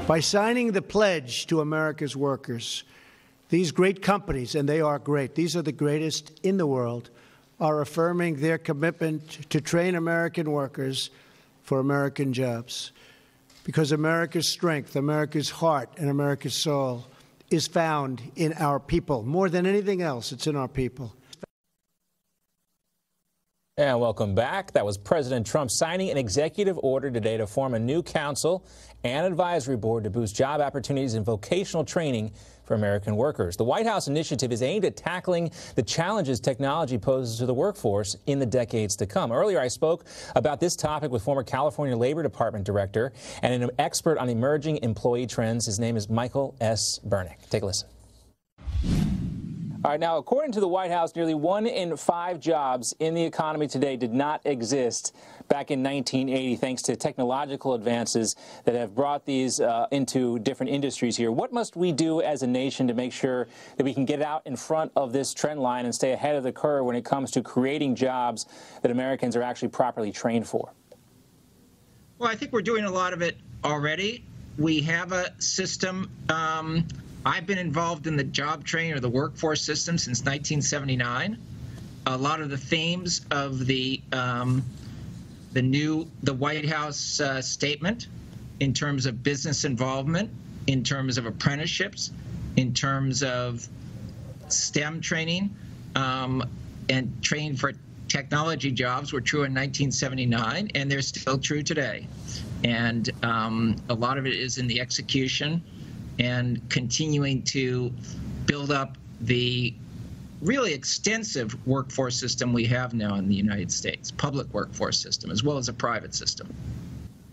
By signing the pledge to America's workers, these great companies, and they are great, these are the greatest in the world, are affirming their commitment to train American workers for American jobs. Because America's strength, America's heart, and America's soul is found in our people. More than anything else, it's in our people. And welcome back. That was President Trump signing an executive order today to form a new council and advisory board to boost job opportunities and vocational training for American workers. The White House initiative is aimed at tackling the challenges technology poses to the workforce in the decades to come. Earlier, I spoke about this topic with former California Labor Department director and an expert on emerging employee trends. His name is Michael S. Bernick. Take a listen. All right, now, according to the White House, nearly 1 in 5 jobs in the economy today did not exist back in 1980, thanks to technological advances that have brought these into different industries here. What must we do as a nation to make sure that we can get out in front of this trend line and stay ahead of the curve when it comes to creating jobs that Americans are actually properly trained for? Well, I think we're doing a lot of it already. We have a system. I've been involved in the job training or the workforce system since 1979. A lot of the themes of the White House statement in terms of business involvement, in terms of apprenticeships, in terms of STEM training, and training for technology jobs were true in 1979, and they're still true today. And a lot of it is in the execution and continuing to build up the really extensive workforce system we have now in the United States, public workforce system, as well as a private system.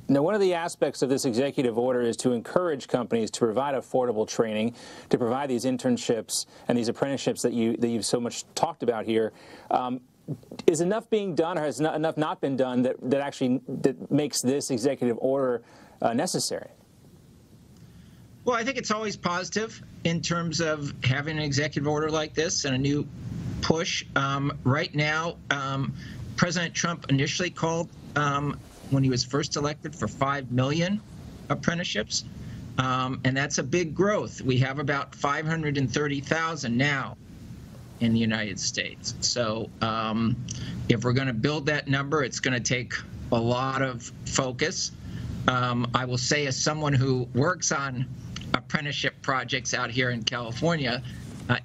Now, one of the aspects of this executive order is to encourage companies to provide affordable training, to provide these internships and these apprenticeships that you've so much talked about here. Is enough being done, or has enough not been done that makes this executive order necessary? Well, I think it's always positive in terms of having an executive order like this and a new push. Right now, President Trump initially called, when he was first elected, for 5 million apprenticeships, and that's a big growth. We have about 530,000 now in the United States. So if we're going to build that number, it's going to take a lot of focus. I will say, as someone who works on apprenticeship projects out here in California,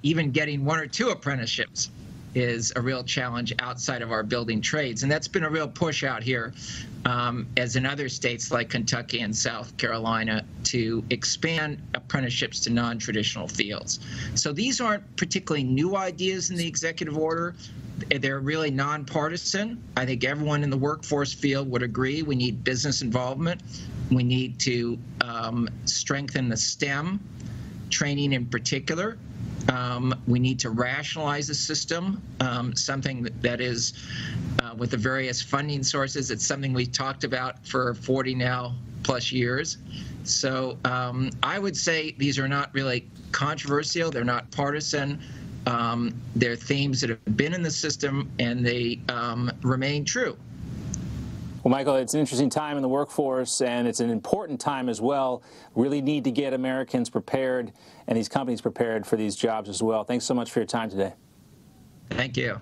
even getting 1 or 2 apprenticeships is a real challenge outside of our building trades. And that's been a real push out here, as in other states like Kentucky and South Carolina, to expand apprenticeships to non-traditional fields. So these aren't particularly new ideas in the executive order. They're really nonpartisan. I think everyone in the workforce field would agree we need business involvement. We need to strengthen the STEM training in particular. We need to rationalize the system, something that is, with the various funding sources, it's something we've talked about for 40 now plus years. So I would say these are not really controversial. They're not partisan. They're themes that have been in the system, and they remain true. Well, Michael, it's an interesting time in the workforce, and it's an important time as well. We really need to get Americans prepared and these companies prepared for these jobs as well. Thanks so much for your time today. Thank you.